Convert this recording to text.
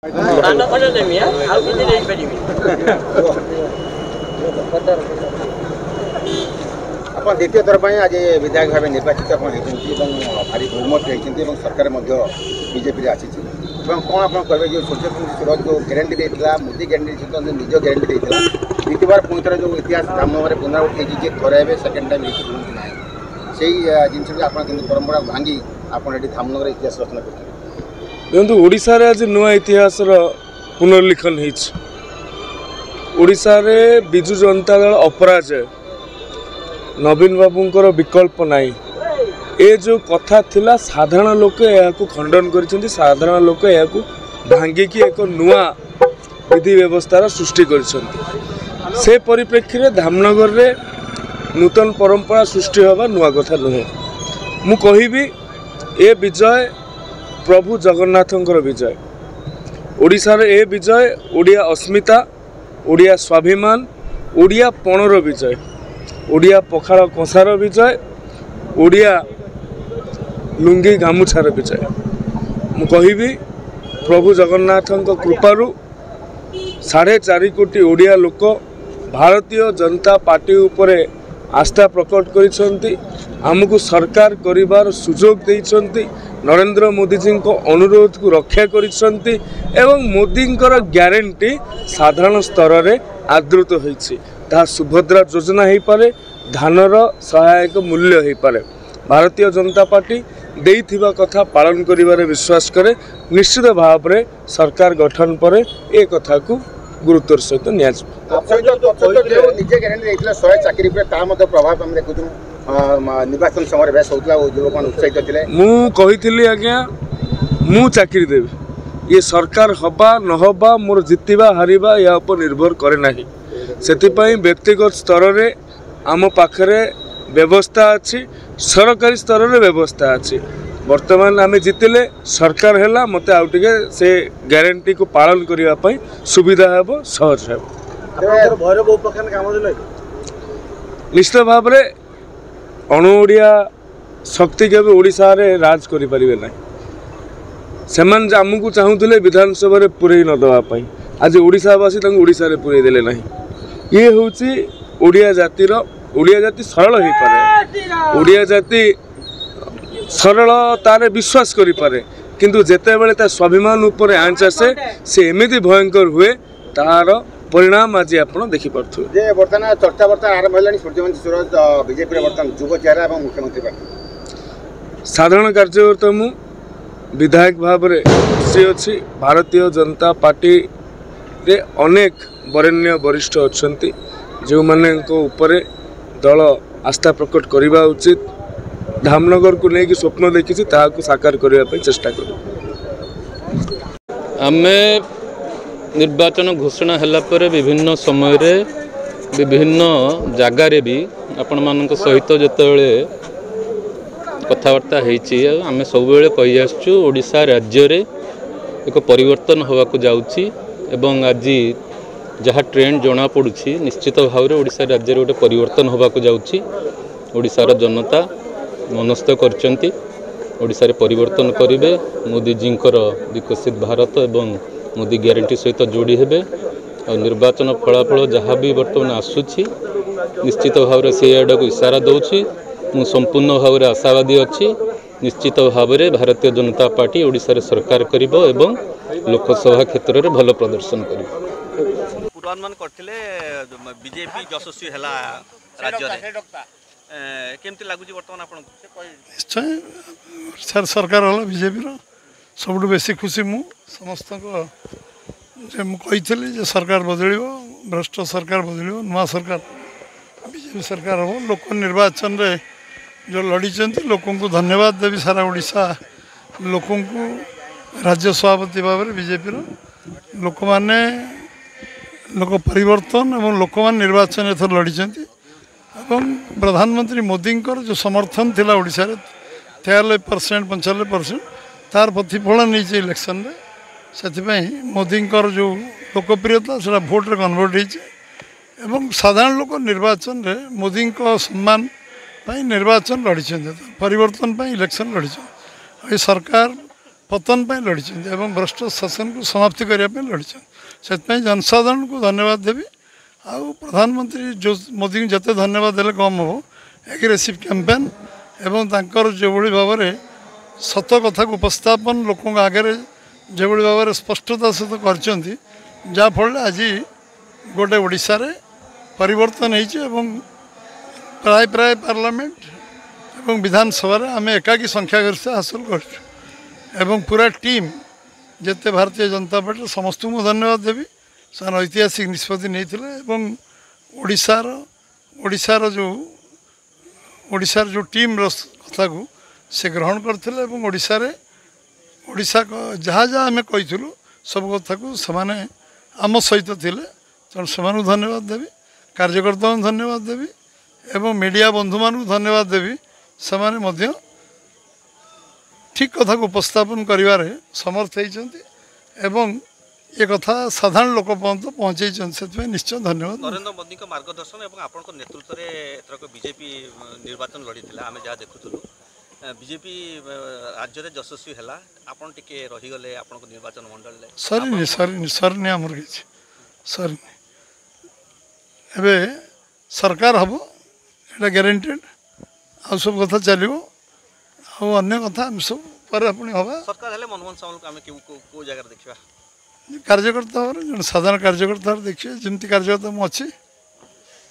आप द्वितीय थर पर आज विधायक भाव निर्वाचित भारी बहुमत होती सरकार बीजेपी आसी कौन आप कहे जो सूर्यकुंज सूरज जो ग्यारंटी देता मोदी ग्यारंटी निज ग्यारंटी देता द्वितीय बार पुणी थर जो इतिहास धामनगर पुनरावृत्ति जी थर सेकेंड टाइम ना से जिन आप परंपरा भांगी आपड़ धामनगर इतिहास रचना कर देखो ओडिशा रे आज नुआ इतिहास पुनर्लिखन ओडिशा रे बिजु जनता दल अपराजय नवीन बाबूंकर विकल्प नाई ए जो कथा थिला साधारण लोक या खंडन कर साधारण लोक या भांगिकी एक नुआ विधि व्यवस्थार सृष्टि कर से परिप्रेक्षी में धामनगर रे नूतन परंपरा सृष्टि हवा नुआ कथा नुहे मु कहिबी ए विजय प्रभु जगन्नाथंकर विजय ओडिशा रे ए विजय ओडिया अस्मिता ओडिया स्वाभिमान ओडिया पणर विजय ओडिया पखाड़ कसार विजय ओडिया लुंगी गामुछार विजय मु कहिबी प्रभु जगन्नाथंक कृपारू 4.5 कोटी ओडिया लोक भारतीय जनता पार्टी उपरे आस्था प्रकट करिसंती आमको सरकार करिवार सुजोग देइसंती नरेंद्र मोदी जी को अनुरोध को रक्षा करिसंती एवं मोदी ग्यारंटी साधारण स्तर रे आदृत होइछि ता सुभद्रा योजना हो पारे धानर सहायक मूल्य हो पारे भारतीय जनता पार्टी देइथिबा कथा पालन करिवारे विश्वास करे निश्चित भाव में सरकार गठन पर ए कथा को गुरुत्वर सहित निर्वाचन समय बेस होता युवक उत्साहित थे मुझे आज्ञा मु चाकरी देवी ये सरकार हवा नहबा मोर जितवा हारिबा या उपर निर्भर करे नाही सेतिपई व्यक्तिगत स्तर रे आम पाखरे व्यवस्था अच्छी सरकारी स्तर रे व्यवस्था अच्छी वर्तमान आम जितिले सरकार है मत आउ टे से ग्यारंटी को पालन करने सुविधा हेब सहज हेब निश्चित भाव में अणुओडिया शक्ति के ओडिशा रे राज करि परिबे ना सेमान आमको चाहूले विधानसभा रे पुरई न दवाई आज ओडिशावासी तंग ओडिशा रे पुरई देले नाही ये होची ओडिया जाति सरल हो पारे ओडिया जाति सरल तारे विश्वास करि पारे किंतु जेते बेले ता स्वाभिमान ऊपर आंच आसे से एमिति भयंकर हुए तार परिणाम आज आप देखी पार्थु जे वर्तमान चर्चा आरंभ होलानी सूर्यवंशी सूरज बीजेपी वर्तमान युव चेहरा और मुख्यमंत्री प्रार्थी साधारण कार्यकर्ता मु विधायक भाव में खुशी अच्छी भारतीय जनता पार्टी रे अनेक वरेण्य वरिष्ठ अच्छी जो माने ऊपर दल आस्था प्रकट करने उचित धामनगर को लेकिन स्वप्न देखी साकार करने चेष्टा करूँ आमे निर्वाचन घोषणा हला पर विभिन्न समय रे विभिन्न जगार भी आपण मान सहित जिते कथबार्ता आम सब कही आसु ओडिशा राज्य रे एक परिवर्तन होवाक जाउची एवं आज जहाँ ट्रेंड जना पड़ुछि निश्चित भाव में ओडिशा राज्य रे गोटे परिवर्तन होवाक जाउची ओडिशार जनता मनस्थ करचंती ओडिशा रे परिवर्तन करिवे मोदी जींकर विकसित भारत एवं मोदी ग्यारंटी सहित जोड़ी हेबे और निर्वाचन फलाफल जहाँ भी बर्तमान आसुछि निश्चित भाव में से आड़ को इशारा दौछि मु संपूर्ण भाव में आशावादी अच्छी निश्चित भाव में भारतीय जनता पार्टी ओडिशा रे सरकार करिबो एवं लोकसभा क्षेत्र में भल प्रदर्शन करिबो पूर्वानुमान करथिले बीजेपी यशस्वी हला राज्य रे केमती लागुची वर्तमान आपन निश्चय सरकार हला बीजेपी रो सबुठ बेसी खुशी मु समस्त कही सरकार बदल भ्रष्ट सरकार बदल नुआ सरकार बीजेपी सरकार हम लोक निर्वाचन रे जो लड़ी लोक को धन्यवाद देवी सारा ओडिशा लोक राज्य सभापति भाव में बीजेपी लोक माने लोक परिवर्तन एवं लोक मान निर्वाचन एथर लड़ी प्रधानमंत्री मोदी जो समर्थन थिला ओडिशा रे 93% 95% तार प्रतिफलन नहीं इलेक्शन रे से मोदी जो लोकप्रियता से भोट रे कन्वर्ट हो साधारण लोक निर्वाचन रे मोदी सम्मान निर्वाचन लड़ी परिवर्तन इलेक्शन लड़ी सरकार पतन पर लड़ी भ्रष्ट शासन को समाप्ति करने लड़ी से जनसाधारण को धन्यवाद देवी आउ प्रधानमंत्री जो मोदी को जिते धन्यवाद देले कम हम एग्रेसिव कैंपेन एवं तांकर जो भाव में सत कथा को उपस्थापन लोकों आगे जो भाव में स्पष्टता सहित कर जहाँफल आज गोटे ओडिशा रे परिवर्तन होती प्राय प्राय पार्लियामेंट एवं विधानसभा आम एकाकी संख्यागरिष्ठ हासिल कर पूरा टीम जिते भारतीय जनता पार्टी समस्त को धन्यवाद देवी से ऐतिहासिक निष्पत्ति नहीं ओडिशार जो टीम कथा को से ग्रहण करते ओडिशा जहाँ जहाँ आम कहीलु सब कथा को सेमाने आम सहित थिले तेणु से धन्यवाद देवी कार्यकर्ता धन्यवाद देवी एवं मीडिया बंधु मान धन्यवाद देवी से ठीक कथा को उपस्थापन करिवारे समर्थ होती ये कथा साधारण लोक पर्यंत पहुँचे से निश्चय धन्यवाद। नरेंद्र मोदी मार्गदर्शन और आपण नेतृत्व में एथरक बीजेपी निर्वाचन लड़ी आम जहाँ देखुलु बीजेपी राज्य में यशस्वी है आपन टिके रहीगले आपण निर्वाचन मंडल सरनी आमर कि सरनी एबे सरकार हम एटा ग्यारंटेड आ सब कथा चलो अन्य कथा सब पर अपनी हवा सरकार हेले मनमोहन सामल को आम को जगह देखा कार्यकर्ता साधारण कार्यकर्ता देखिए जमी कार्यकर्ता अच्छी